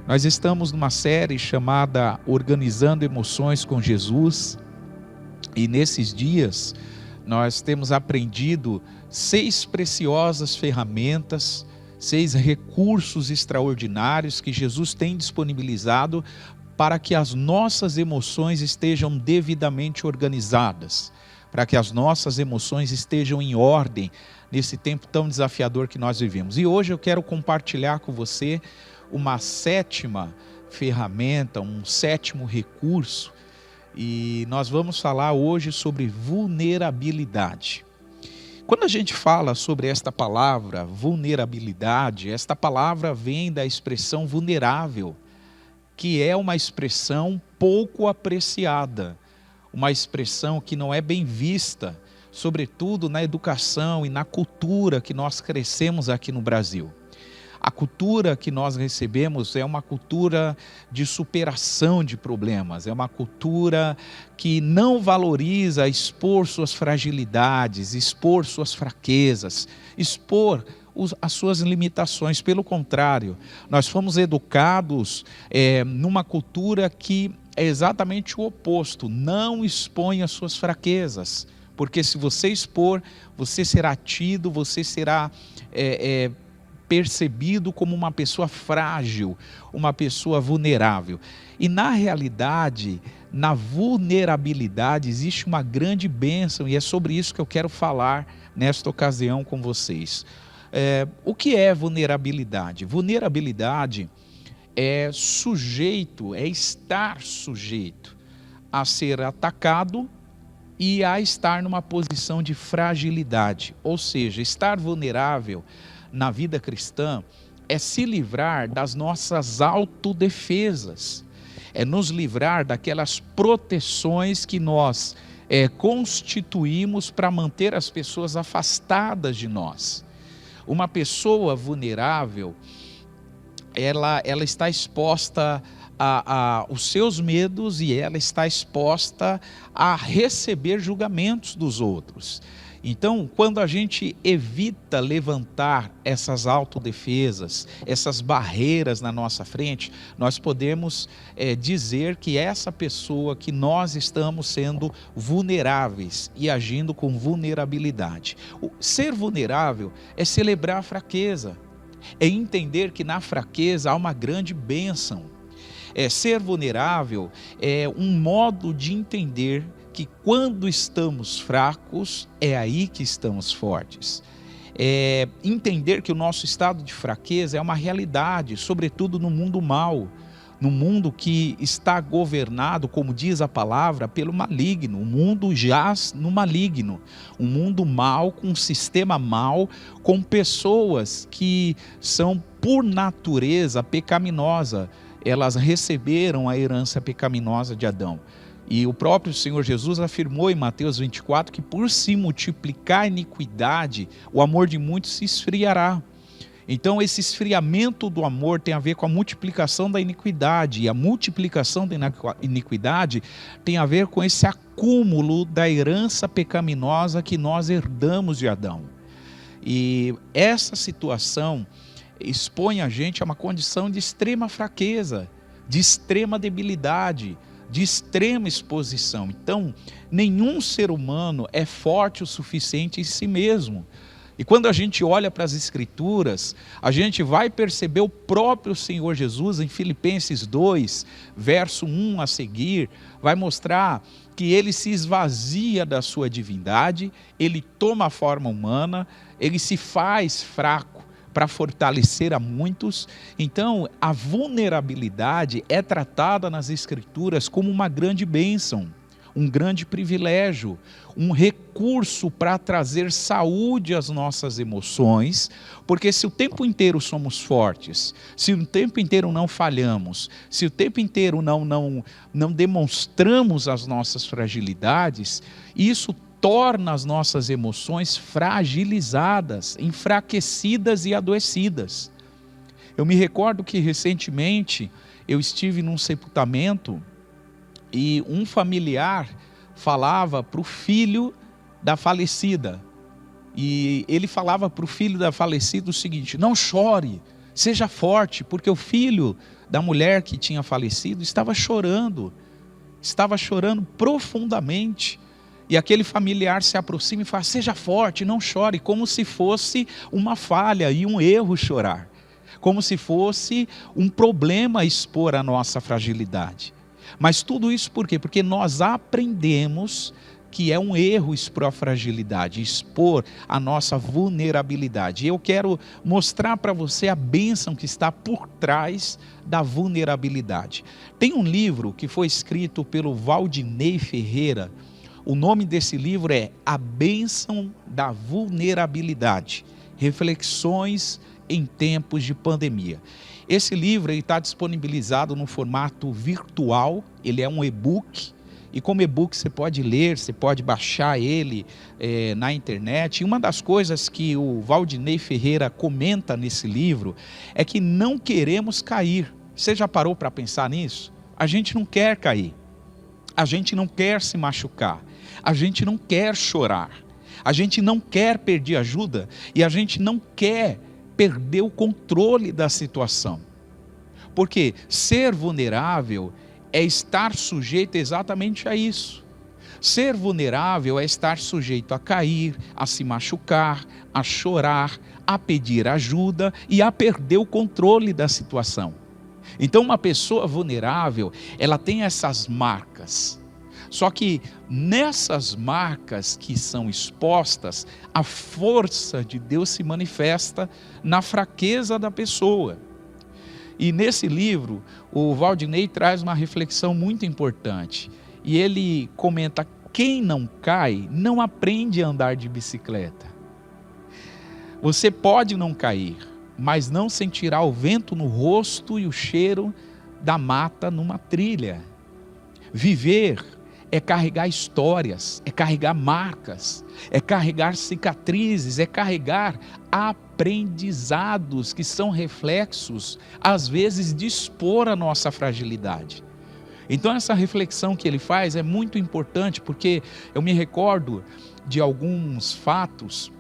Nós estamos numa série chamada Organizando Emoções com Jesus, e nesses dias nós temos aprendido 6 preciosas ferramentas, 6 recursos extraordinários que Jesus tem disponibilizado para que as nossas emoções estejam devidamente organizadas, para que as nossas emoções estejam em ordem nesse tempo tão desafiador que nós vivemos. E hoje eu quero compartilhar com você uma 7ª ferramenta, um 7º recurso, e nós vamos falar hoje sobre vulnerabilidade. Quando a gente fala sobre esta palavra, vulnerabilidade, esta palavra vem da expressão vulnerável, que é uma expressão pouco apreciada, uma expressão que não é bem vista, sobretudo na educação e na cultura que nós crescemos aqui no Brasil. A cultura que nós recebemos é uma cultura de superação de problemas, é uma cultura que não valoriza expor suas fragilidades, expor suas fraquezas, expor as suas limitações. Pelo contrário, nós fomos educados numa cultura que é exatamente o oposto: não expõe as suas fraquezas, porque se você expor, você será tido, você será percebido como uma pessoa frágil, uma pessoa vulnerável. E na realidade, na vulnerabilidade existe uma grande bênção, e é sobre isso que eu quero falar nesta ocasião com vocês. O que é vulnerabilidade? Vulnerabilidade é estar sujeito a ser atacado e a estar numa posição de fragilidade. Ou seja, estar vulnerável na vida cristã é se livrar das nossas autodefesas, é nos livrar daquelas proteções que nós constituímos para manter as pessoas afastadas de nós. Uma pessoa vulnerável, ela está exposta aos seus medos, e ela está exposta a receber julgamentos dos outros. Então, quando a gente evita levantar essas autodefesas, essas barreiras na nossa frente, nós podemos dizer que essa pessoa, que nós estamos sendo vulneráveis e agindo com vulnerabilidade. Ser vulnerável é celebrar a fraqueza, é entender que na fraqueza há uma grande bênção. Ser vulnerável é um modo de entender que quando estamos fracos, é aí que estamos fortes. Entender que o nosso estado de fraqueza é uma realidade, sobretudo no mundo mau, no mundo que está governado, como diz a palavra, pelo maligno. O mundo jaz no maligno, um mundo mau, com um sistema mau, com pessoas que são por natureza pecaminosa. Elas receberam a herança pecaminosa de Adão. E o próprio Senhor Jesus afirmou em Mateus 24 que por se multiplicar a iniquidade, o amor de muitos se esfriará. Então esse esfriamento do amor tem a ver com a multiplicação da iniquidade, e a multiplicação da iniquidade tem a ver com esse acúmulo da herança pecaminosa que nós herdamos de Adão. E essa situação expõe a gente a uma condição de extrema fraqueza, de extrema debilidade, de extrema exposição. Então, nenhum ser humano é forte o suficiente em si mesmo. E quando a gente olha para as Escrituras, a gente vai perceber o próprio Senhor Jesus em Filipenses 2, verso 1 a seguir, vai mostrar que ele se esvazia da sua divindade, ele toma a forma humana, ele se faz fraco para fortalecer a muitos. Então, a vulnerabilidade é tratada nas Escrituras como uma grande bênção, um grande privilégio, um recurso para trazer saúde às nossas emoções, porque se o tempo inteiro somos fortes, se o tempo inteiro não falhamos, se o tempo inteiro não demonstramos as nossas fragilidades, isso torna as nossas emoções fragilizadas, enfraquecidas e adoecidas. Eu me recordo que recentemente eu estive num sepultamento e um familiar falava para o filho da falecida. E ele falava para o filho da falecida o seguinte: não chore, Seja forte, porque o filho da mulher que tinha falecido estava chorando profundamente. E aquele familiar se aproxima e fala: seja forte, não chore, como se fosse uma falha e um erro chorar, como se fosse um problema expor a nossa fragilidade. Mas tudo isso por quê? Porque nós aprendemos que é um erro expor a fragilidade, expor a nossa vulnerabilidade. E eu quero mostrar para você a bênção que está por trás da vulnerabilidade. Tem um livro que foi escrito pelo Valdinei Ferreira. O nome desse livro é A Bênção da Vulnerabilidade, Reflexões em Tempos de Pandemia. Esse livro está disponibilizado no formato virtual, ele é um e-book, e como e-book você pode ler, você pode baixar ele na internet. E uma das coisas que o Valdinei Ferreira comenta nesse livro é que não queremos cair. Você já parou para pensar nisso? A gente não quer cair, a gente não quer se machucar, a gente não quer chorar, a gente não quer pedir ajuda e a gente não quer perder o controle da situação. Porque ser vulnerável é estar sujeito exatamente a isso. Ser vulnerável é estar sujeito a cair, a se machucar, a chorar, a pedir ajuda e a perder o controle da situação. Então uma pessoa vulnerável, ela tem essas marcas. Só que nessas marcas que são expostas, a força de Deus se manifesta na fraqueza da pessoa. E nesse livro, o Valdinei traz uma reflexão muito importante. E ele comenta: quem não cai, não aprende a andar de bicicleta. Você pode não cair, mas não sentirá o vento no rosto e o cheiro da mata numa trilha. Viver é carregar histórias, é carregar marcas, é carregar cicatrizes, é carregar aprendizados que são reflexos, às vezes, de expor a nossa fragilidade. Então essa reflexão que ele faz é muito importante, porque eu me recordo de alguns fatos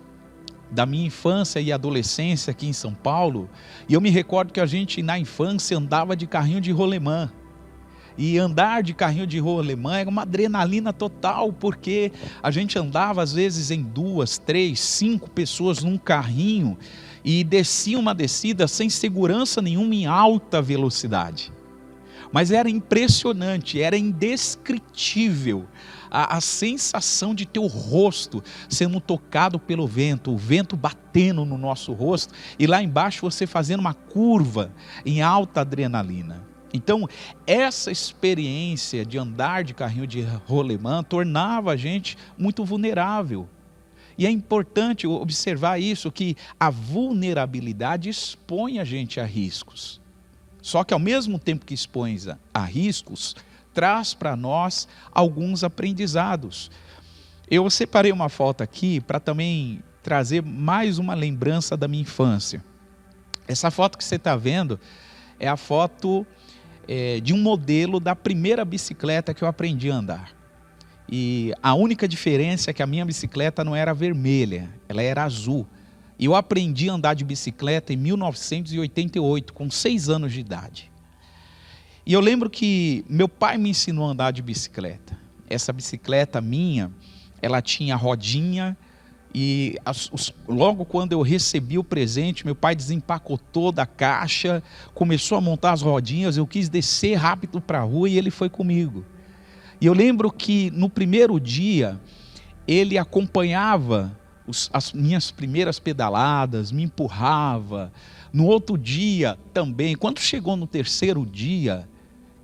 da minha infância e adolescência aqui em São Paulo, e eu me recordo que a gente na infância andava de carrinho de rolemã. E andar de carrinho de rolemã era uma adrenalina total, porque a gente andava às vezes em 2, 3, 5 pessoas num carrinho e descia uma descida sem segurança nenhuma em alta velocidade. Mas era impressionante, era indescritível a sensação de ter o rosto sendo tocado pelo vento, o vento batendo no nosso rosto e lá embaixo você fazendo uma curva em alta adrenalina. Então, essa experiência de andar de carrinho de rolemã tornava a gente muito vulnerável. E é importante observar isso, que a vulnerabilidade expõe a gente a riscos. Só que ao mesmo tempo que expõe a riscos, traz para nós alguns aprendizados. Eu separei uma foto aqui para também trazer mais uma lembrança da minha infância. Essa foto que você está vendo é a foto de um modelo da primeira bicicleta que eu aprendi a andar. E a única diferença é que a minha bicicleta não era vermelha, ela era azul. E eu aprendi a andar de bicicleta em 1988, com 6 anos de idade. E eu lembro que meu pai me ensinou a andar de bicicleta. Essa bicicleta minha, ela tinha rodinha, e logo quando eu recebi o presente, meu pai desempacotou da caixa, começou a montar as rodinhas, eu quis descer rápido para a rua e ele foi comigo. E eu lembro que no primeiro dia, ele acompanhava as minhas primeiras pedaladas, me empurrava. No outro dia também, quando chegou no terceiro dia,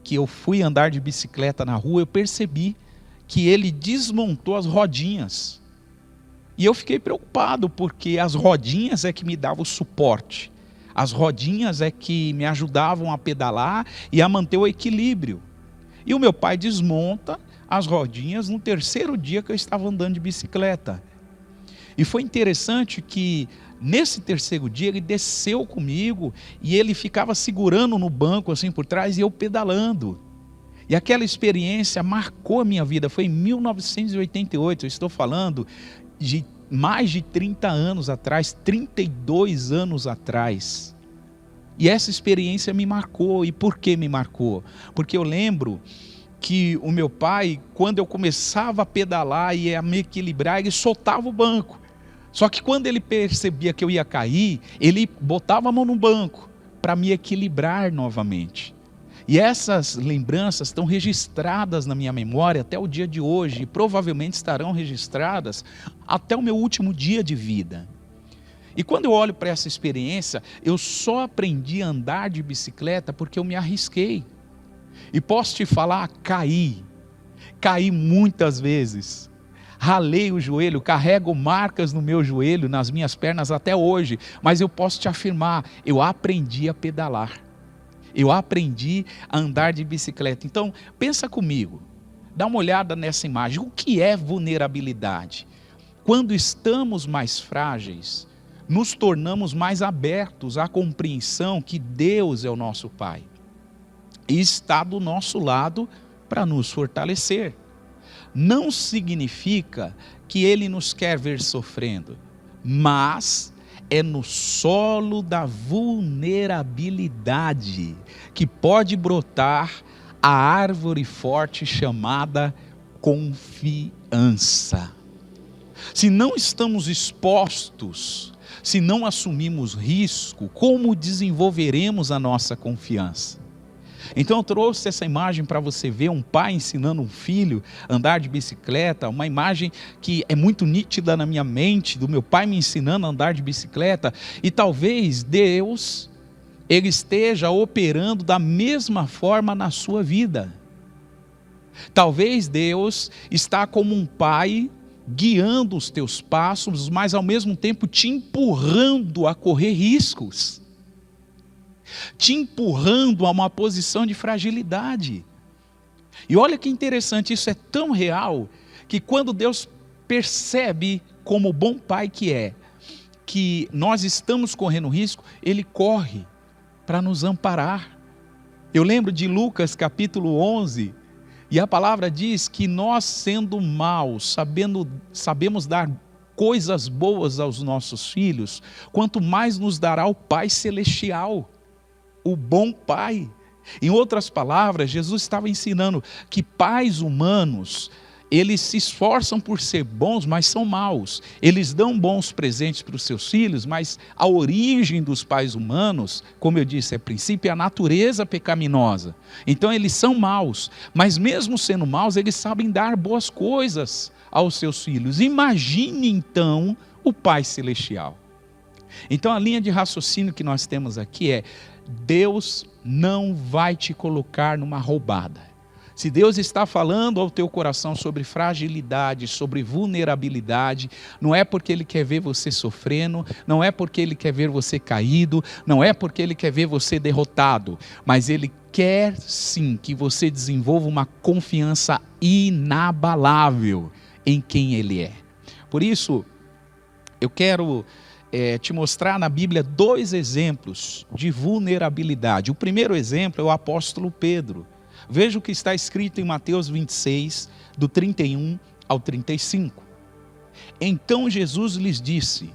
que eu fui andar de bicicleta na rua, eu percebi que ele desmontou as rodinhas. E eu fiquei preocupado, porque as rodinhas é que me davam o suporte. As rodinhas é que me ajudavam a pedalar e a manter o equilíbrio. E o meu pai desmonta as rodinhas no terceiro dia que eu estava andando de bicicleta. E foi interessante que nesse terceiro dia ele desceu comigo e ele ficava segurando no banco assim por trás e eu pedalando. E aquela experiência marcou a minha vida. Foi em 1988, eu estou falando de mais de 30 anos atrás, 32 anos atrás. E essa experiência me marcou. E por que me marcou? Porque eu lembro que o meu pai, quando eu começava a pedalar e a me equilibrar, ele soltava o banco. Só que quando ele percebia que eu ia cair, ele botava a mão no banco para me equilibrar novamente. E essas lembranças estão registradas na minha memória até o dia de hoje, e provavelmente estarão registradas até o meu último dia de vida. E quando eu olho para essa experiência, eu só aprendi a andar de bicicleta porque eu me arrisquei. E posso te falar, caí muitas vezes. Ralei o joelho, carrego marcas no meu joelho, nas minhas pernas até hoje, mas eu posso te afirmar, eu aprendi a pedalar. Eu aprendi a andar de bicicleta. Então, pensa comigo, dá uma olhada nessa imagem. O que é vulnerabilidade? Quando estamos mais frágeis, nos tornamos mais abertos à compreensão que Deus é o nosso Pai e está do nosso lado para nos fortalecer. Não significa que Ele nos quer ver sofrendo, mas é no solo da vulnerabilidade que pode brotar a árvore forte chamada confiança. Se não estamos expostos, se não assumimos risco, como desenvolveremos a nossa confiança? Então eu trouxe essa imagem para você ver um pai ensinando um filho a andar de bicicleta, uma imagem que é muito nítida na minha mente, do meu pai me ensinando a andar de bicicleta, e talvez Deus, Ele esteja operando da mesma forma na sua vida. Talvez Deus está como um pai guiando os teus passos, mas ao mesmo tempo te empurrando a correr riscos, te empurrando a uma posição de fragilidade. E olha que interessante, isso é tão real, que quando Deus percebe, como bom pai que é, que nós estamos correndo risco, Ele corre para nos amparar. Eu lembro de Lucas capítulo 11, e a palavra diz que nós, sendo maus, sabemos dar coisas boas aos nossos filhos, quanto mais nos dará o Pai Celestial, o bom Pai. Em outras palavras, Jesus estava ensinando que pais humanos, eles se esforçam por ser bons, mas são maus. Eles dão bons presentes para os seus filhos, mas a origem dos pais humanos, como eu disse, é princípio, é a natureza pecaminosa. Então eles são maus, mas mesmo sendo maus, eles sabem dar boas coisas aos seus filhos. Imagine então o Pai Celestial. Então a linha de raciocínio que nós temos aqui é: Deus não vai te colocar numa roubada. Se Deus está falando ao teu coração sobre fragilidade, sobre vulnerabilidade, não é porque Ele quer ver você sofrendo, não é porque Ele quer ver você caído, não é porque Ele quer ver você derrotado, mas Ele quer sim que você desenvolva uma confiança inabalável em quem Ele é. Por isso, eu quero te mostrar na Bíblia 2 exemplos de vulnerabilidade. O primeiro exemplo é o apóstolo Pedro. Veja o que está escrito em Mateus 26, do 31 ao 35. Então Jesus lhes disse: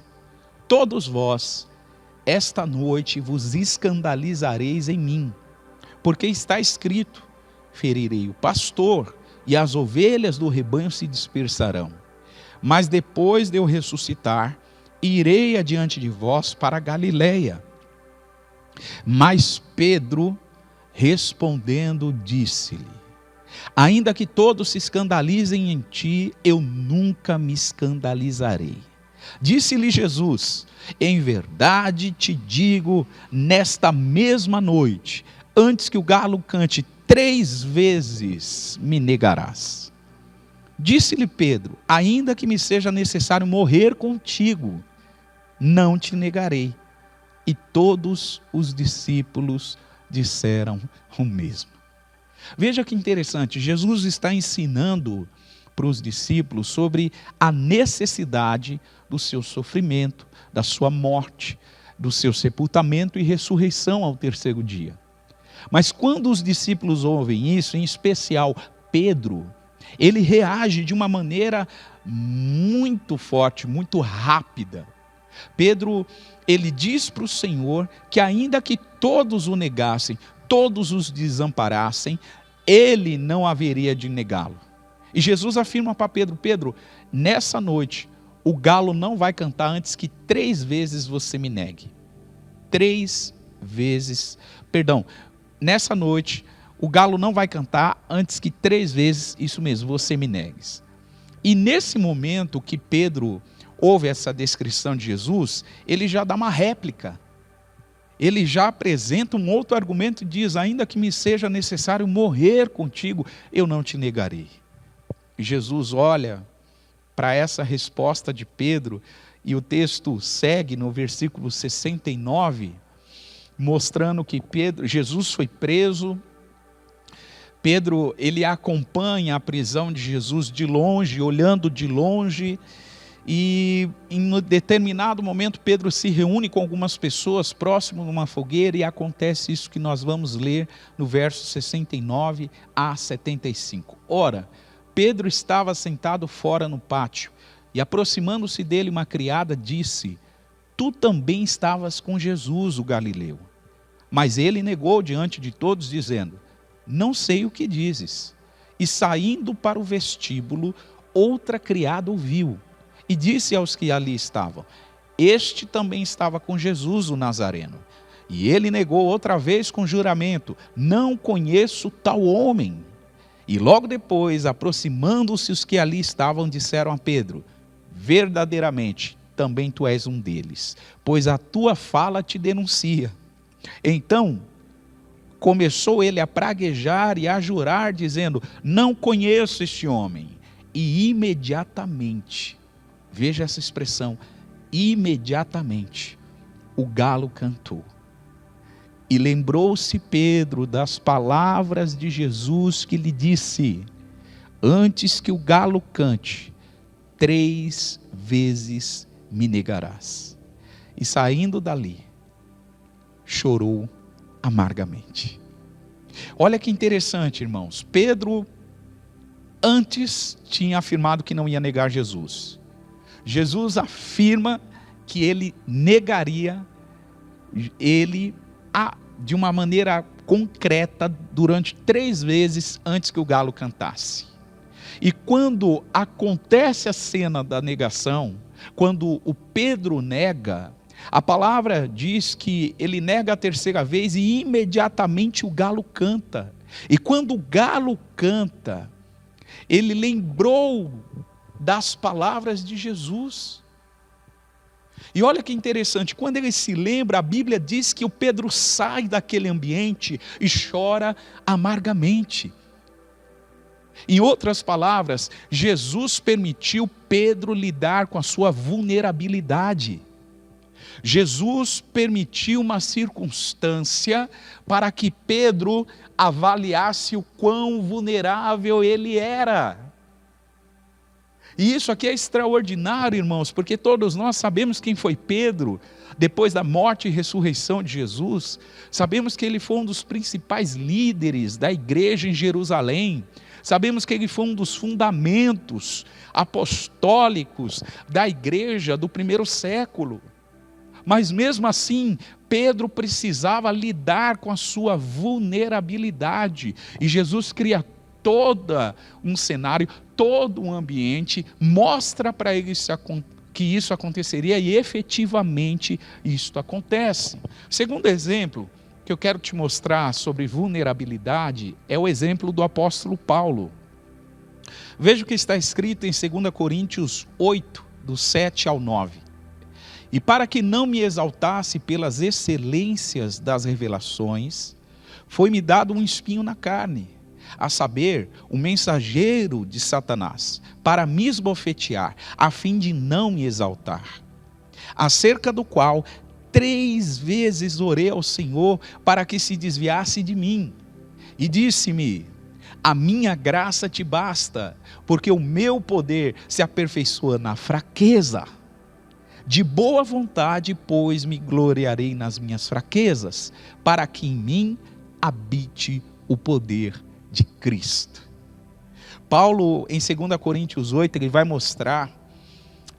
todos vós, esta noite vos escandalizareis em mim, porque está escrito: ferirei o pastor, e as ovelhas do rebanho se dispersarão. Mas depois de eu ressuscitar, irei adiante de vós para a Galileia. Mas Pedro, respondendo, disse-lhe: ainda que todos se escandalizem em ti, eu nunca me escandalizarei. Disse-lhe Jesus: em verdade te digo, nesta mesma noite, antes que o galo cante 3 vezes, me negarás. Disse-lhe Pedro: ainda que me seja necessário morrer contigo, não te negarei. E todos os discípulos disseram o mesmo. Veja que interessante, Jesus está ensinando para os discípulos sobre a necessidade do seu sofrimento, da sua morte, do seu sepultamento e ressurreição ao 3º dia. Mas quando os discípulos ouvem isso, em especial Pedro, ele reage de uma maneira muito forte, muito rápida. Pedro, ele diz para o Senhor que ainda que todos o negassem, todos os desamparassem, ele não haveria de negá-lo. E Jesus afirma para Pedro: Pedro, nessa noite, o galo não vai cantar antes que 3 vezes você me negue. 3 vezes, nessa noite, o galo não vai cantar antes que 3 vezes, isso mesmo, você me negues. E nesse momento que Pedro ouve essa descrição de Jesus, ele já dá uma réplica. Ele já apresenta um outro argumento e diz: ainda que me seja necessário morrer contigo, eu não te negarei. E Jesus olha para essa resposta de Pedro, e o texto segue no versículo 69, mostrando que Jesus foi preso. Pedro, ele acompanha a prisão de Jesus de longe, olhando de longe, e em um determinado momento Pedro se reúne com algumas pessoas próximo de uma fogueira, e acontece isso que nós vamos ler no verso 69 a 75. Ora, Pedro estava sentado fora no pátio, e aproximando-se dele uma criada disse: tu também estavas com Jesus, o Galileu. Mas ele negou diante de todos, dizendo: não sei o que dizes. E saindo para o vestíbulo, outra criada ouviu, e disse aos que ali estavam: este também estava com Jesus, o Nazareno. E ele negou outra vez com juramento: não conheço tal homem. E logo depois, aproximando-se os que ali estavam, disseram a Pedro: verdadeiramente, também tu és um deles, pois a tua fala te denuncia. Então começou ele a praguejar e a jurar, dizendo: não conheço este homem. E imediatamente, veja essa expressão, imediatamente, o galo cantou. E lembrou-se Pedro das palavras de Jesus que lhe disse: antes que o galo cante, 3 vezes me negarás. E saindo dali, chorou amargamente. Olha que interessante, irmãos. Pedro antes tinha afirmado que não ia negar Jesus. Jesus afirma que ele negaria ele de uma maneira concreta durante 3 vezes antes que o galo cantasse. E quando acontece a cena da negação, quando o Pedro nega, a palavra diz que ele nega a 3ª vez e imediatamente o galo canta. E quando o galo canta, ele lembrou das palavras de Jesus. E olha que interessante, quando ele se lembra, a Bíblia diz que o Pedro sai daquele ambiente e chora amargamente. Em outras palavras, Jesus permitiu Pedro lidar com a sua vulnerabilidade. Jesus permitiu uma circunstância para que Pedro avaliasse o quão vulnerável ele era. E isso aqui é extraordinário, irmãos, porque todos nós sabemos quem foi Pedro, depois da morte e ressurreição de Jesus. Sabemos que ele foi um dos principais líderes da igreja em Jerusalém. Sabemos que ele foi um dos fundamentos apostólicos da igreja do 1º século. Mas mesmo assim, Pedro precisava lidar com a sua vulnerabilidade. E Jesus cria todo um cenário, todo um ambiente, mostra para ele que isso aconteceria, e efetivamente isso acontece. Segundo exemplo que eu quero te mostrar sobre vulnerabilidade é o exemplo do apóstolo Paulo. Veja o que está escrito em 2 Coríntios 8, do 7 ao 9. E para que não me exaltasse pelas excelências das revelações, foi-me dado um espinho na carne, a saber, o mensageiro de Satanás, para me esbofetear, a fim de não me exaltar. Acerca do qual 3 vezes orei ao Senhor para que se desviasse de mim. E disse-me: a minha graça te basta, porque o meu poder se aperfeiçoa na fraqueza. De boa vontade, pois, me gloriarei nas minhas fraquezas, para que em mim habite o poder de Cristo. Paulo, em 2 Coríntios 8, ele vai mostrar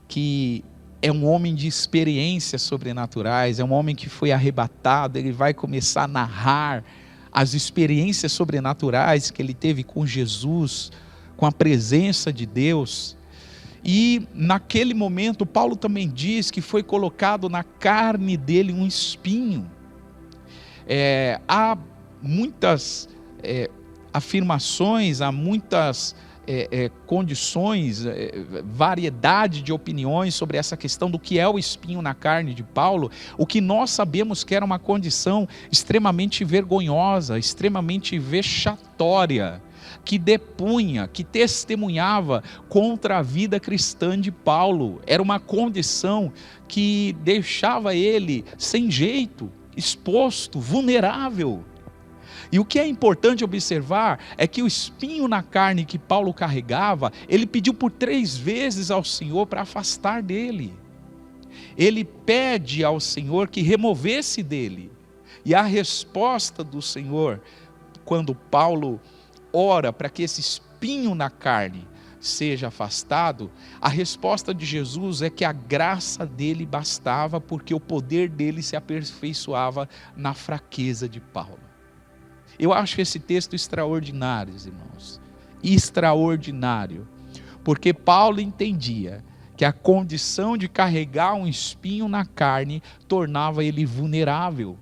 que é um homem de experiências sobrenaturais, é um homem que foi arrebatado. Ele vai começar a narrar as experiências sobrenaturais que ele teve com Jesus, com a presença de Deus. E naquele momento, Paulo também diz que foi colocado na carne dele um espinho. Há muitas afirmações, há muitas condições, variedade de opiniões sobre essa questão do que é o espinho na carne de Paulo. O que nós sabemos que era uma condição extremamente vergonhosa, extremamente vexatória, que depunha, que testemunhava contra a vida cristã de Paulo. Era uma condição que deixava ele sem jeito, exposto, vulnerável. E o que é importante observar é que o espinho na carne que Paulo carregava, ele pediu por 3 vezes ao Senhor para afastar dele. Ele pede ao Senhor que removesse dele. E a resposta do Senhor, quando Paulo ora para que esse espinho na carne seja afastado, a resposta de Jesus é que a graça dele bastava, porque o poder dele se aperfeiçoava na fraqueza de Paulo. Eu acho esse texto extraordinário, irmãos, extraordinário, porque Paulo entendia que a condição de carregar um espinho na carne tornava ele vulnerável,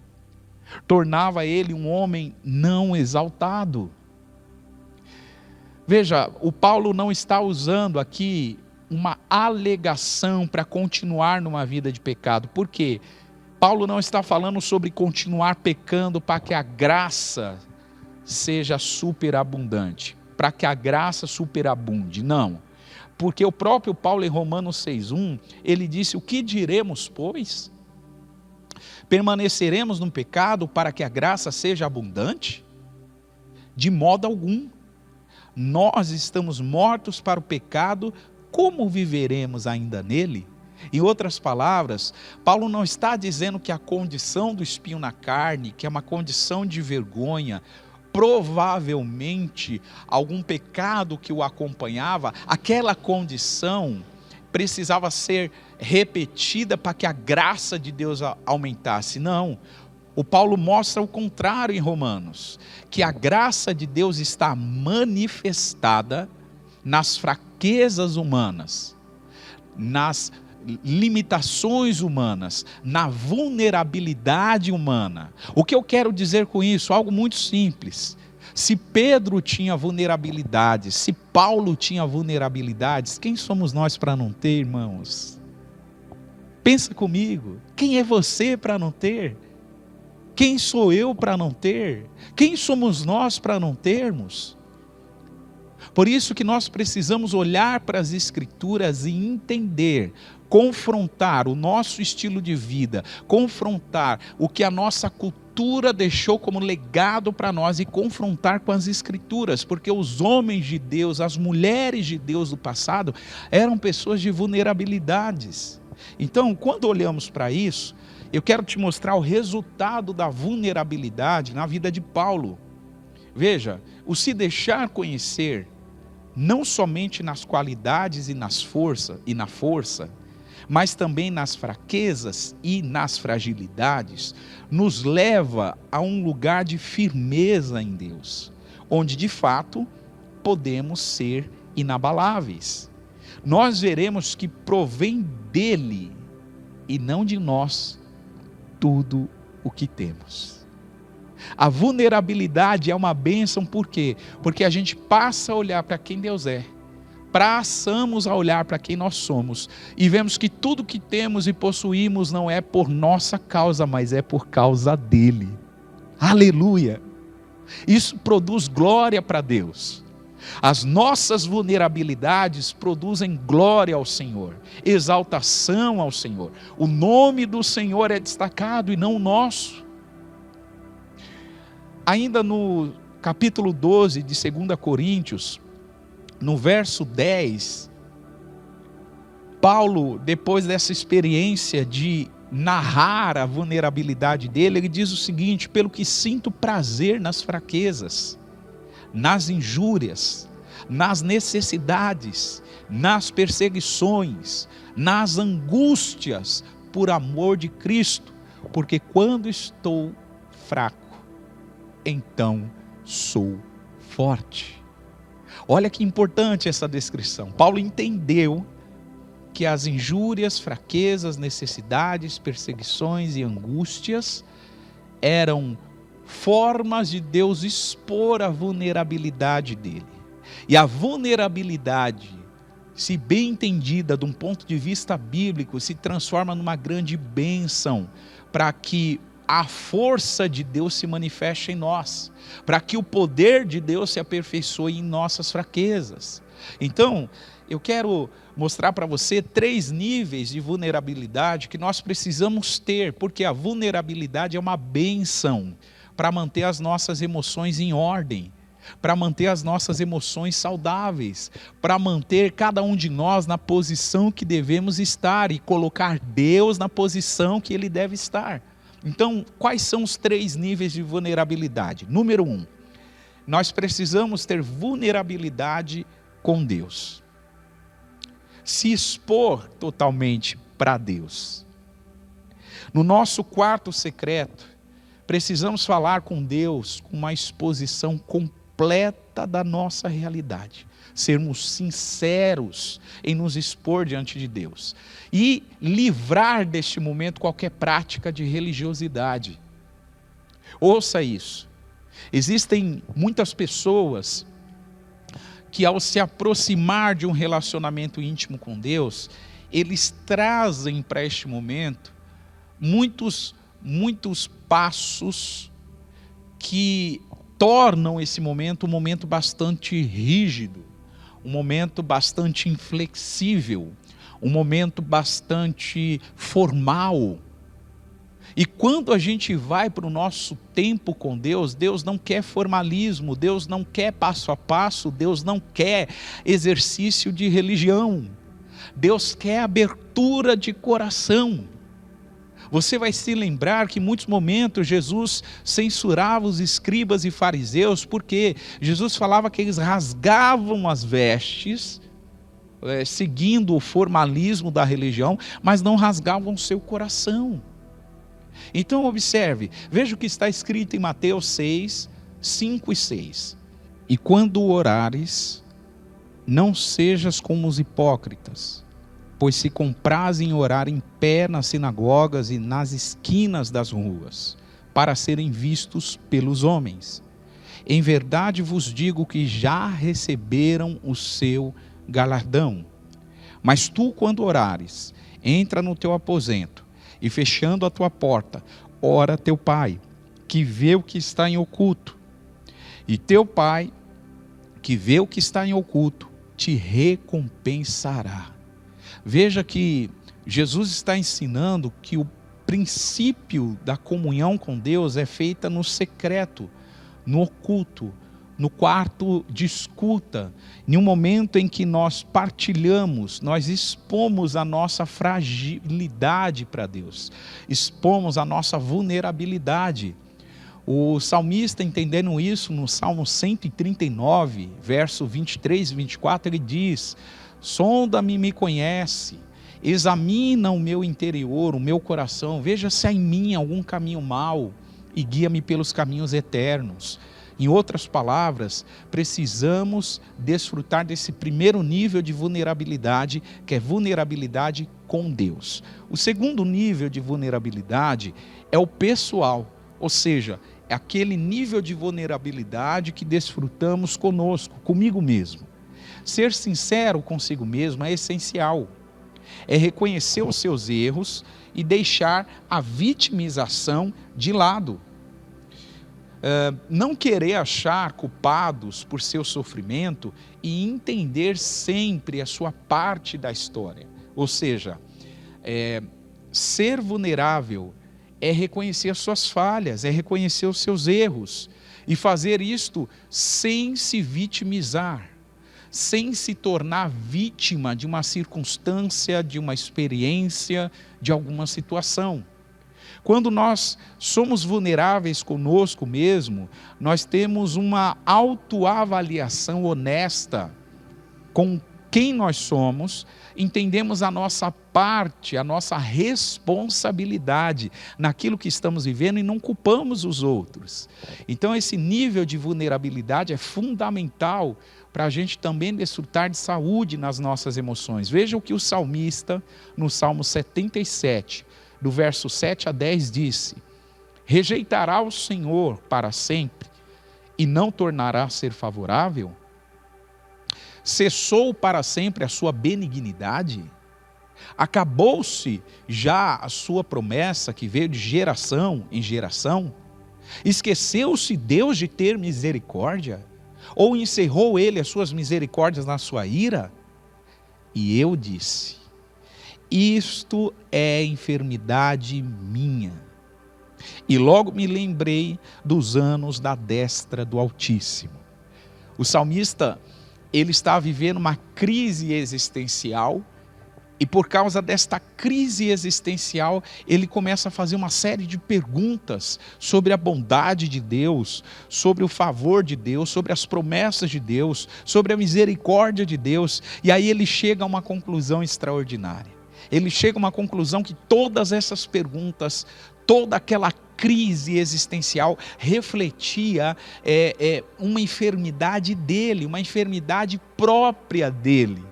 tornava ele um homem não exaltado. Veja, o Paulo não está usando aqui uma alegação para continuar numa vida de pecado. Por quê? Paulo não está falando sobre continuar pecando para que a graça seja superabundante, para que a graça superabunde. Não. Porque o próprio Paulo em Romanos 6,1, ele disse: o que diremos, pois? Permaneceremos no pecado para que a graça seja abundante? De modo algum. Nós estamos mortos para o pecado, como viveremos ainda nele? Em outras palavras, Paulo não está dizendo que a condição do espinho na carne, que é uma condição de vergonha, provavelmente algum pecado que o acompanhava, aquela condição precisava ser repetida para que a graça de Deus aumentasse. Não. O Paulo mostra o contrário em Romanos, que a graça de Deus está manifestada nas fraquezas humanas, nas limitações humanas, na vulnerabilidade humana. O que eu quero dizer com isso? Algo muito simples. Se Pedro tinha vulnerabilidades, se Paulo tinha vulnerabilidades, quem somos nós para não ter, irmãos? Pensa comigo, quem é você para não ter? Quem sou eu para não ter? Quem somos nós para não termos? Por isso que nós precisamos olhar para as Escrituras e entender, confrontar o nosso estilo de vida, confrontar o que a nossa cultura deixou como legado para nós e confrontar com as Escrituras, porque os homens de Deus, as mulheres de Deus do passado, eram pessoas de vulnerabilidades. Então, quando olhamos para isso, eu quero te mostrar o resultado da vulnerabilidade na vida de Paulo. Veja, o se deixar conhecer, não somente nas qualidades e na força, mas também nas fraquezas e nas fragilidades, nos leva a um lugar de firmeza em Deus, onde de fato podemos ser inabaláveis. Nós veremos que provém dele e não de nós tudo o que temos. A vulnerabilidade é uma bênção, por quê? Porque a gente passa a olhar para quem Deus é, passamos a olhar para quem nós somos e vemos que tudo que temos e possuímos não é por nossa causa, mas é por causa dele. Aleluia! Isso produz glória para Deus. As nossas vulnerabilidades produzem glória ao Senhor, exaltação ao Senhor. O nome do Senhor é destacado e não o nosso. Ainda no capítulo 12 de 2 Coríntios, no verso 10, Paulo, depois dessa experiência de narrar a vulnerabilidade dele, ele diz o seguinte: pelo que sinto prazer nas fraquezas, nas injúrias, nas necessidades, nas perseguições, nas angústias, por amor de Cristo, porque quando estou fraco, então sou forte. Olha que importante essa descrição. Paulo entendeu que as injúrias, fraquezas, necessidades, perseguições e angústias eram formas de Deus expor a vulnerabilidade dele. E a vulnerabilidade, se bem entendida de um ponto de vista bíblico, se transforma numa grande bênção para que a força de Deus se manifeste em nós, para que o poder de Deus se aperfeiçoe em nossas fraquezas. Então, eu quero mostrar para você 3 níveis de vulnerabilidade que nós precisamos ter, porque a vulnerabilidade é uma bênção para manter as nossas emoções em ordem, para manter as nossas emoções saudáveis, para manter cada um de nós na posição que devemos estar e colocar Deus na posição que Ele deve estar. Então, quais são os 3 níveis de vulnerabilidade? Número 1, nós precisamos ter vulnerabilidade com Deus. Se expor totalmente para Deus. No nosso quarto secreto, precisamos falar com Deus com uma exposição completa da nossa realidade. Sermos sinceros em nos expor diante de Deus. E livrar deste momento qualquer prática de religiosidade. Ouça isso. Existem muitas pessoas que ao se aproximar de um relacionamento íntimo com Deus, eles trazem para este momento muitos passos que tornam esse momento um momento bastante rígido, um momento bastante inflexível, um momento bastante formal. E quando a gente vai para o nosso tempo com Deus, Deus não quer formalismo, Deus não quer passo a passo, Deus não quer exercício de religião. Deus quer abertura de coração. Você vai se lembrar que em muitos momentos Jesus censurava os escribas e fariseus, porque Jesus falava que eles rasgavam as vestes, seguindo o formalismo da religião, mas não rasgavam seu coração. Então observe, veja o que está escrito em Mateus 6, 5 e 6. E quando orares, não sejas como os hipócritas, pois se comprazem em orar em pé nas sinagogas e nas esquinas das ruas, para serem vistos pelos homens. Em verdade vos digo que já receberam o seu galardão. Mas tu, quando orares, entra no teu aposento, e fechando a tua porta, ora a teu pai, que vê o que está em oculto. E teu pai, que vê o que está em oculto, te recompensará. Veja que Jesus está ensinando que o princípio da comunhão com Deus é feita no secreto, no oculto, no quarto de escuta, em um momento em que nós partilhamos, nós expomos a nossa fragilidade para Deus, expomos a nossa vulnerabilidade. O salmista, entendendo isso, no Salmo 139, verso 23 e 24, ele diz: sonda-me e me conhece, examina o meu interior, o meu coração, veja se há em mim algum caminho mau e guia-me pelos caminhos eternos. Em outras palavras, precisamos desfrutar desse primeiro nível de vulnerabilidade, que é vulnerabilidade com Deus. O segundo nível de vulnerabilidade é o pessoal, ou seja, é aquele nível de vulnerabilidade que desfrutamos conosco, comigo mesmo. Ser sincero consigo mesmo é essencial. É reconhecer os seus erros e deixar a vitimização de lado. Não querer achar culpados por seu sofrimento e entender sempre a sua parte da história. Ou seja, ser vulnerável é reconhecer as suas falhas, é reconhecer os seus erros e fazer isto sem se vitimizar, sem se tornar vítima de uma circunstância, de uma experiência, de alguma situação. Quando nós somos vulneráveis conosco mesmo, nós temos uma autoavaliação honesta com quem nós somos, entendemos a nossa parte, a nossa responsabilidade naquilo que estamos vivendo e não culpamos os outros. Então esse nível de vulnerabilidade é fundamental para a gente também desfrutar de saúde nas nossas emoções. Veja o que o salmista, no Salmo 77, do verso 7 a 10, disse: rejeitará o Senhor para sempre e não tornará a ser favorável? Cessou para sempre a sua benignidade? Acabou-se já a sua promessa que veio de geração em geração? Esqueceu-se Deus de ter misericórdia? Ou encerrou ele as suas misericórdias na sua ira? E eu disse: isto é enfermidade minha. E logo me lembrei dos anos da destra do Altíssimo. O salmista, ele está vivendo uma crise existencial, e por causa desta crise existencial, ele começa a fazer uma série de perguntas sobre a bondade de Deus, sobre o favor de Deus, sobre as promessas de Deus, sobre a misericórdia de Deus, e aí ele chega a uma conclusão extraordinária. Ele chega a uma conclusão que todas essas perguntas, toda aquela crise existencial refletia uma enfermidade dele, uma enfermidade própria dele.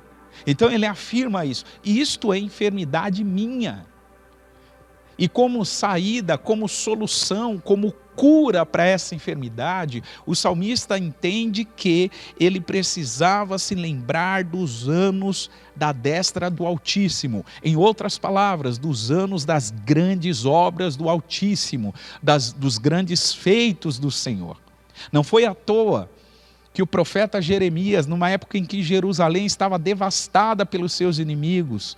Então ele afirma isso: isto é enfermidade minha. E como saída, como solução, como cura para essa enfermidade, o salmista entende que ele precisava se lembrar dos anos da destra do Altíssimo. Em outras palavras, dos anos das grandes obras do Altíssimo, dos grandes feitos do Senhor. Não foi à toa que o profeta Jeremias, numa época em que Jerusalém estava devastada pelos seus inimigos,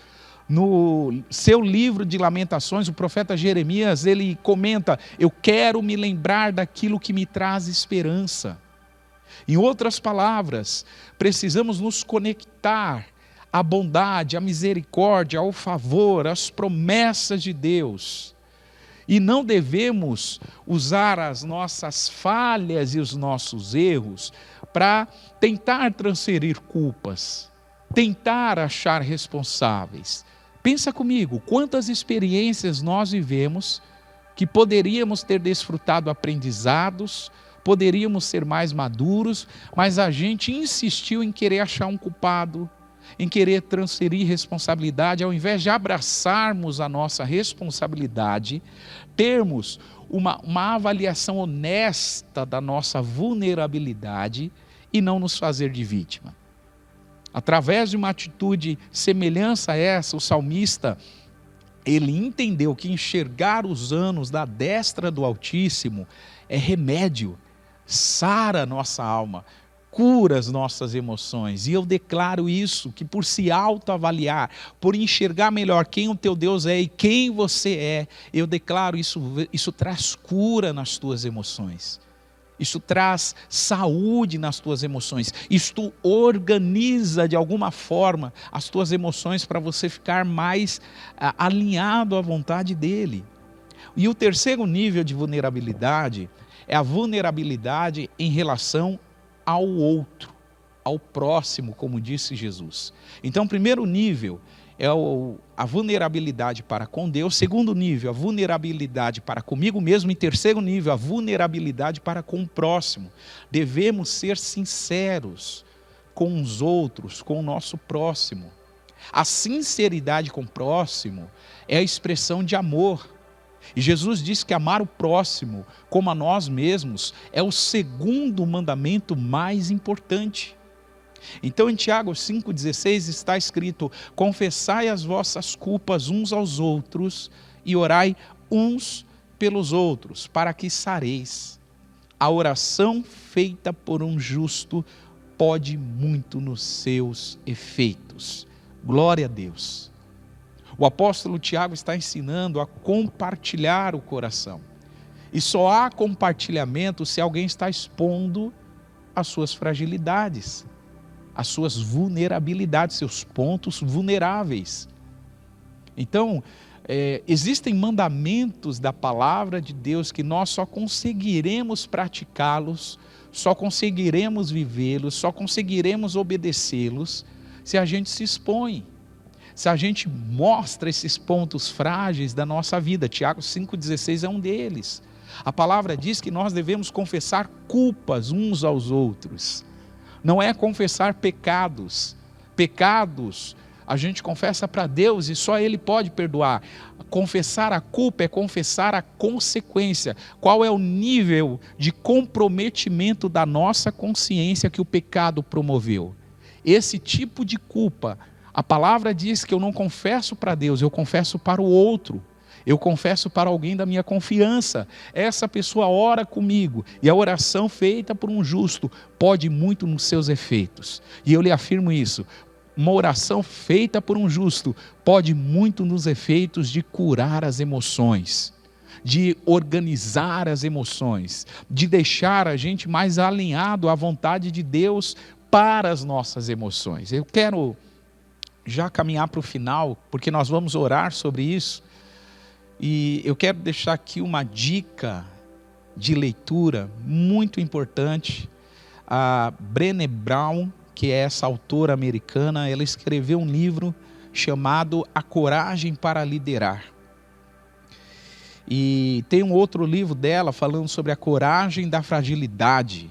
no seu livro de Lamentações, o profeta Jeremias, ele comenta: eu quero me lembrar daquilo que me traz esperança. Em outras palavras, precisamos nos conectar à bondade, à misericórdia, ao favor, às promessas de Deus. E não devemos usar as nossas falhas e os nossos erros para tentar transferir culpas, tentar achar responsáveis. Pensa comigo, quantas experiências nós vivemos que poderíamos ter desfrutado aprendizados, poderíamos ser mais maduros, mas a gente insistiu em querer achar um culpado, em querer transferir responsabilidade, ao invés de abraçarmos a nossa responsabilidade, termos uma avaliação honesta da nossa vulnerabilidade e não nos fazer de vítima. Através de uma atitude semelhança a essa, o salmista, ele entendeu que enxergar os anos da destra do Altíssimo é remédio, sara a nossa alma, cura as nossas emoções. E eu declaro isso, que por se autoavaliar, por enxergar melhor quem o teu Deus é e quem você é, eu declaro isso traz cura nas tuas emoções. Isso traz saúde nas tuas emoções. Isto organiza de alguma forma as tuas emoções para você ficar mais alinhado à vontade dele. E o terceiro nível de vulnerabilidade é a vulnerabilidade em relação ao outro, ao próximo, como disse Jesus. Então, o primeiro nível é a vulnerabilidade para com Deus. Segundo nível, a vulnerabilidade para comigo mesmo. E terceiro nível, a vulnerabilidade para com o próximo. Devemos ser sinceros com os outros, com o nosso próximo. A sinceridade com o próximo é a expressão de amor. E Jesus disse que amar o próximo como a nós mesmos é o segundo mandamento mais importante. Então em Tiago 5,16 está escrito: confessai as vossas culpas uns aos outros e orai uns pelos outros, para que sareis. A oração feita por um justo pode muito nos seus efeitos. Glória a Deus. O apóstolo Tiago está ensinando a compartilhar o coração. E só há compartilhamento se alguém está expondo as suas fragilidades, as suas vulnerabilidades, seus pontos vulneráveis. Então, existem mandamentos da palavra de Deus que nós só conseguiremos praticá-los, só conseguiremos vivê-los, só conseguiremos obedecê-los se a gente se expõe, se a gente mostra esses pontos frágeis da nossa vida. Tiago 5,16 é um deles. A palavra diz que nós devemos confessar culpas uns aos outros. Não é confessar pecados. Pecados a gente confessa para Deus e só Ele pode perdoar. Confessar a culpa é confessar a consequência. Qual é o nível de comprometimento da nossa consciência que o pecado promoveu? Esse tipo de culpa, a palavra diz que eu não confesso para Deus, eu confesso para o outro. Eu confesso para alguém da minha confiança. Essa pessoa ora comigo e a oração feita por um justo pode muito nos seus efeitos. E eu lhe afirmo isso. Uma oração feita por um justo pode muito nos efeitos de curar as emoções, de organizar as emoções, de deixar a gente mais alinhado à vontade de Deus para as nossas emoções. Eu quero já caminhar para o final, porque nós vamos orar sobre isso, e eu quero deixar aqui uma dica de leitura muito importante. A Brené Brown, que é essa autora americana, ela escreveu um livro chamado A Coragem para Liderar. E tem um outro livro dela falando sobre a coragem da fragilidade.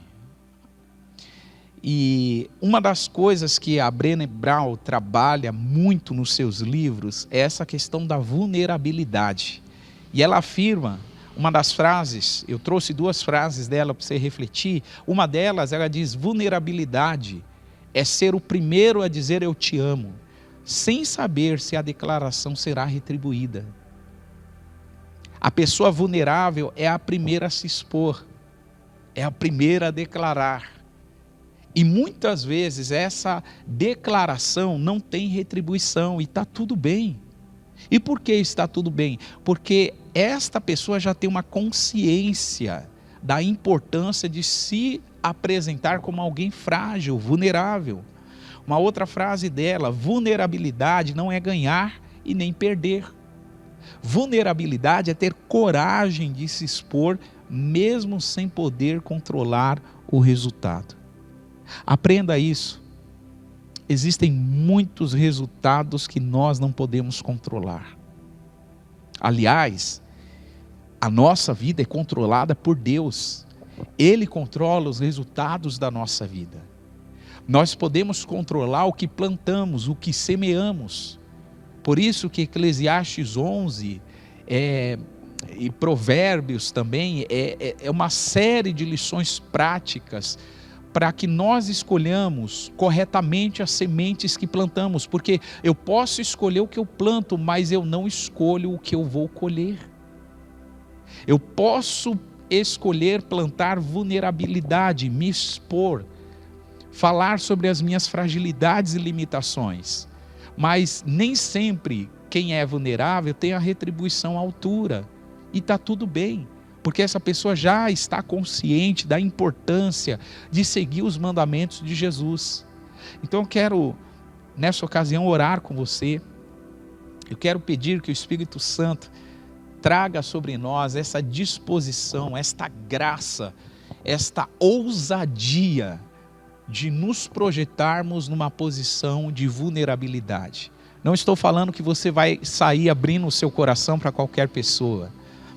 E uma das coisas que a Brené Brown trabalha muito nos seus livros é essa questão da vulnerabilidade. E ela afirma, uma das frases, eu trouxe 2 frases dela para você refletir. Uma delas, ela diz: vulnerabilidade é ser o primeiro a dizer eu te amo, sem saber se a declaração será retribuída. A pessoa vulnerável é a primeira a se expor, é a primeira a declarar. E muitas vezes essa declaração não tem retribuição e está tudo bem. E por que está tudo bem? Porque esta pessoa já tem uma consciência da importância de se apresentar como alguém frágil, vulnerável. Uma outra frase dela: vulnerabilidade não é ganhar e nem perder. Vulnerabilidade é ter coragem de se expor, mesmo sem poder controlar o resultado. Aprenda isso. Existem muitos resultados que nós não podemos controlar. Aliás, a nossa vida é controlada por Deus. Ele controla os resultados da nossa vida. Nós podemos controlar o que plantamos, o que semeamos. Por isso que Eclesiastes 11 e Provérbios também é uma série de lições práticas para que nós escolhamos corretamente as sementes que plantamos, porque eu posso escolher o que eu planto, mas eu não escolho o que eu vou colher. Eu posso escolher plantar vulnerabilidade, me expor, falar sobre as minhas fragilidades e limitações, mas nem sempre quem é vulnerável tem a retribuição à altura, e está tudo bem. Porque essa pessoa já está consciente da importância de seguir os mandamentos de Jesus. Então eu quero, nessa ocasião, orar com você. Eu quero pedir que o Espírito Santo traga sobre nós essa disposição, esta graça, esta ousadia de nos projetarmos numa posição de vulnerabilidade. Não estou falando que você vai sair abrindo o seu coração para qualquer pessoa.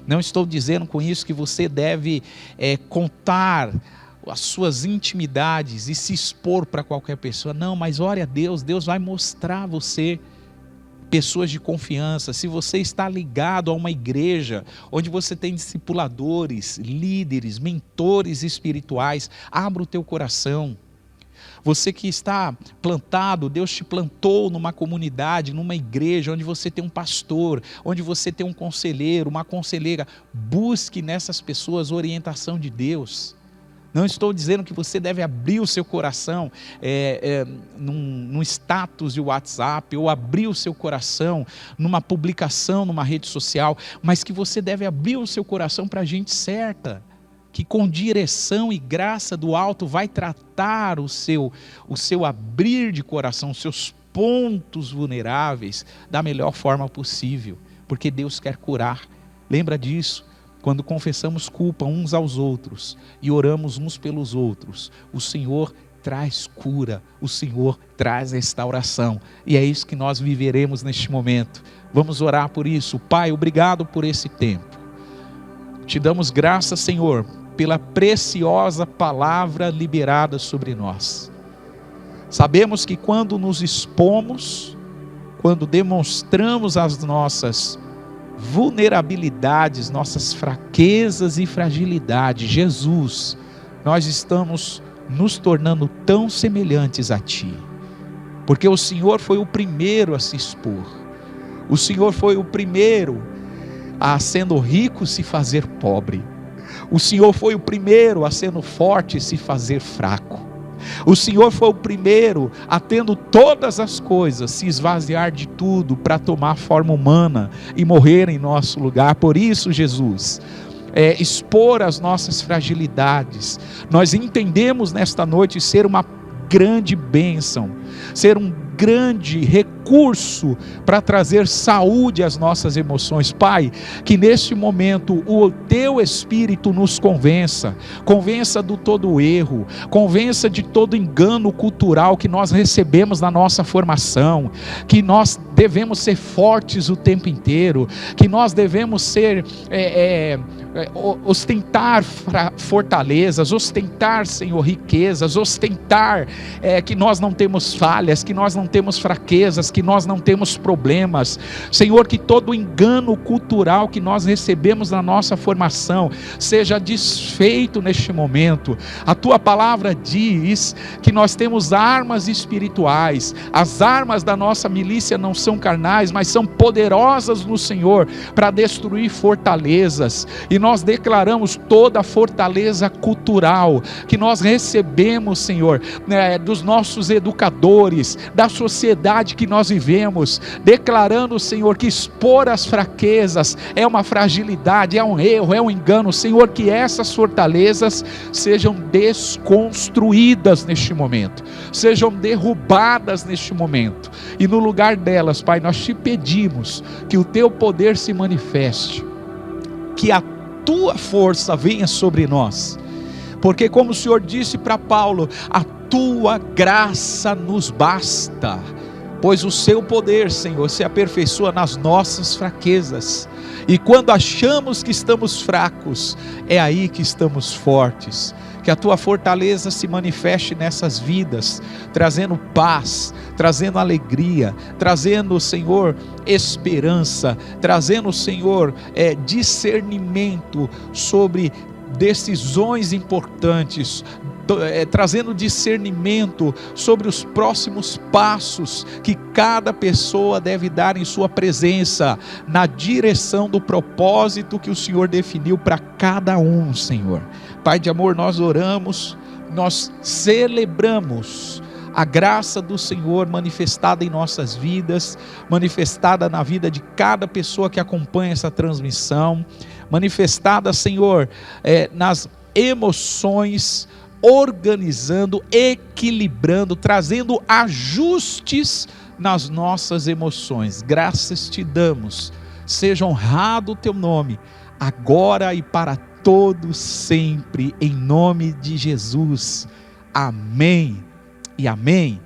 Não estou dizendo com isso que você deve contar as suas intimidades e se expor para qualquer pessoa. Não, mas ore a Deus, Deus vai mostrar a você pessoas de confiança. Se você está ligado a uma igreja onde você tem discipuladores, líderes, mentores espirituais, abra o teu coração. Você que está plantado, Deus te plantou numa comunidade, numa igreja, onde você tem um pastor, onde você tem um conselheiro, uma conselheira. Busque nessas pessoas orientação de Deus. Não estou dizendo que você deve abrir o seu coração num status de WhatsApp, ou abrir o seu coração numa publicação, numa rede social, mas que você deve abrir o seu coração para a gente certa, que com direção e graça do alto vai tratar o seu abrir de coração, os seus pontos vulneráveis da melhor forma possível. porque Deus quer curar. Lembra disso? Quando confessamos culpa uns aos outros e oramos uns pelos outros, o Senhor traz cura, o Senhor traz restauração, e é isso que nós viveremos neste momento. Vamos orar por isso. Pai, obrigado por esse tempo. Te damos graças, Senhor, pela preciosa palavra liberada sobre nós. Sabemos que quando nos expomos, quando demonstramos as nossas vulnerabilidades, nossas fraquezas e fragilidades, Jesus, nós estamos nos tornando tão semelhantes a Ti, porque o Senhor foi o primeiro a se expor, o Senhor foi o primeiro a, sendo rico, se fazer pobre, o Senhor foi o primeiro a, sendo forte, se fazer fraco, o Senhor foi o primeiro a, tendo todas as coisas, se esvaziar de tudo para tomar forma humana e morrer em nosso lugar. Por isso, Jesus, expor as nossas fragilidades, nós entendemos nesta noite ser uma grande bênção, ser um grande recurso para trazer saúde às nossas emoções. Pai, que neste momento o Teu Espírito nos convença do todo erro, convença de todo engano cultural que nós recebemos na nossa formação, que nós devemos ser fortes o tempo inteiro, que nós devemos ser ostentar fortalezas, ostentar, Senhor, riquezas, ostentar que nós não temos falhas, que nós não temos fraquezas, que nós não temos problemas. Senhor, que todo engano cultural que nós recebemos na nossa formação seja desfeito neste momento. A Tua palavra diz que nós temos armas espirituais. As armas da nossa milícia não são carnais, mas são poderosas no Senhor para destruir fortalezas. E nós declaramos toda a fortaleza cultural que nós recebemos, Senhor, dos nossos educadores, da sociedade que nós vivemos, declarando, Senhor, que expor as fraquezas é uma fragilidade, é um erro, é um engano. Senhor, que essas fortalezas sejam desconstruídas neste momento, sejam derrubadas neste momento, e no lugar delas, Pai, nós te pedimos que o Teu poder se manifeste, que a Tua força venha sobre nós, porque como o Senhor disse para Paulo, a Tua graça nos basta, pois o Seu poder, Senhor, se aperfeiçoa nas nossas fraquezas, e quando achamos que estamos fracos, é aí que estamos fortes. Que a Tua fortaleza se manifeste nessas vidas, trazendo paz, trazendo alegria, trazendo, Senhor, esperança, trazendo, Senhor, discernimento sobre decisões importantes, trazendo discernimento sobre os próximos passos que cada pessoa deve dar em sua presença, na direção do propósito que o Senhor definiu para cada um, Senhor. Pai de amor, nós oramos, nós celebramos a graça do Senhor manifestada em nossas vidas, manifestada na vida de cada pessoa que acompanha essa transmissão, manifestada, Senhor, nas emoções, organizando, equilibrando, trazendo ajustes nas nossas emoções. Graças te damos, seja honrado o Teu nome, agora e para todos sempre, em nome de Jesus. Amém e amém.